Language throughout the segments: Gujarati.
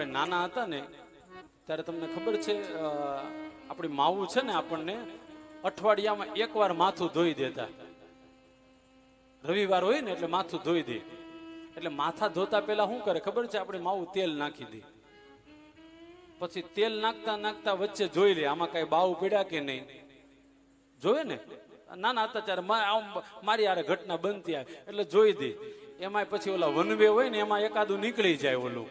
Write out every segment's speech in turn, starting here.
આપણે નાના હતા ને ત્યારે તમને ખબર છે આપણી માવું છે ને આપણને અઠવાડિયામાં એકવાર માથું ધોઈ દેતા. રવિવાર હોય ને એટલે માથું ધોઈ દે. એટલે માથા ધોતા પહેલા શું કરે ખબર છે? આપણી માવું તેલ નાખી દે. પછી તેલ નાખતા નાખતા વચ્ચે જોઈ લે આમાં કઈ બાવ પડ્યા કે નહીં. જોવે ને, નાના હતા ત્યારે મારી યારે ઘટના બનતી આવે એટલે જોઈ દે. એમાં પછી ઓલા વનવે હોય ને એમાં એકાદું નીકળી જાય, ઓલું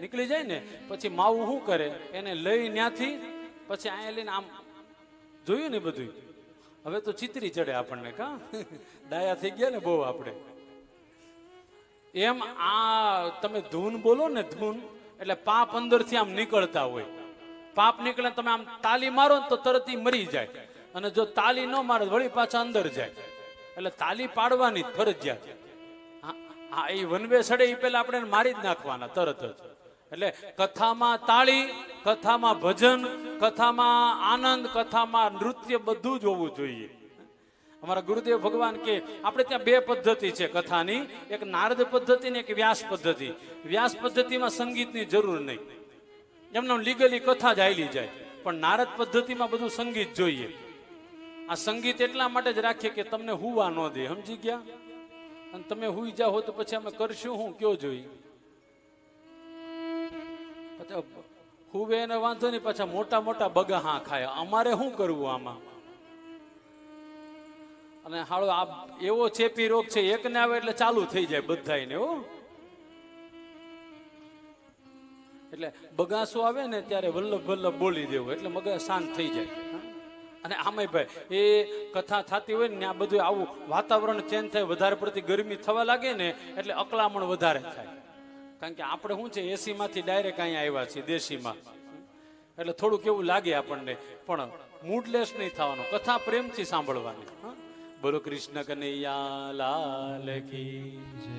નીકળી જાય ને પછી માવું શું કરે, એને લઈ ત્યાંથી પછી અહીંયા લઈને આમ જોયું ને બધું. હવે તો ચિત્રી ચડે આપણને, કા ડાયા થઈ ગયા ને બહુ આપણે. એમ આ તમે ધૂન બોલો ને, ધૂન એટલે પાપ અંદરથી આમ નીકળતા હોય. પાપ નીકળે તમે આમ તાલી મારો ને તો તરત મરી જાય, અને જો તાલી ન મારો વળી પાછા અંદર જાય. એટલે તાલી પાડવાની ફરજિયાત. હા, એ વનવે સડે એ પેલા આપણે મારી જ નાખવાના તરત જ. એટલે કથામાં તાળી, કથામાં ભજન, કથામાં આનંદ, કથામાં નૃત્ય બધું જ હોવું જોઈએ. અમારા ગુરુદેવ ભગવાન કે આપણે ત્યાં બે પદ્ધતિ છે કથાની, એક નારદ પદ્ધતિ ને એક વ્યાસ પદ્ધતિ. વ્યાસ પદ્ધતિમાં સંગીતની જરૂર નહીં, એમને લીગલી કથા જ હાલી જાય. પણ નારદ પદ્ધતિમાં બધું સંગીત જોઈએ. આ સંગીત એટલા માટે જ રાખીએ કે તમને હુવા ન દે, સમજી ગયા? અને તમે હુઈ જાઓ તો પછી અમે કરશું હું કયો જોઈ. હુવે એને વાંધો નહીં, પાછા મોટા મોટા બગા હા ખાય. અમારે શું કરવું આમાં? અને હાળો આ એવો ચેપી રોગ છે, એકને આવે એટલે ચાલુ થઈ જાય બધાને. એટલે બગાસો આવે ને ત્યારે વલ્લભ વલ્લભ બોલી દેવું એટલે મગજ શાંત થઈ જાય. અને આમે ભાઈ એ કથા થતી હોય ને આ બધું આવું વાતાવરણ ચેન્જ થાય, વધારે પડતી ગરમી થવા લાગે ને એટલે અકળામણ વધારે થાય. કારણ કે આપણે શું છે એસી માંથી ડાયરેક્ટ અહીંયા આવ્યા છીએ દેશીમાં, એટલે થોડુંક એવું લાગે આપણને. પણ મૂડલેસ નહીં થવાનું, કથા પ્રેમથી સાંભળવાની. બોલો કૃષ્ણ કનૈયા લાલ કી.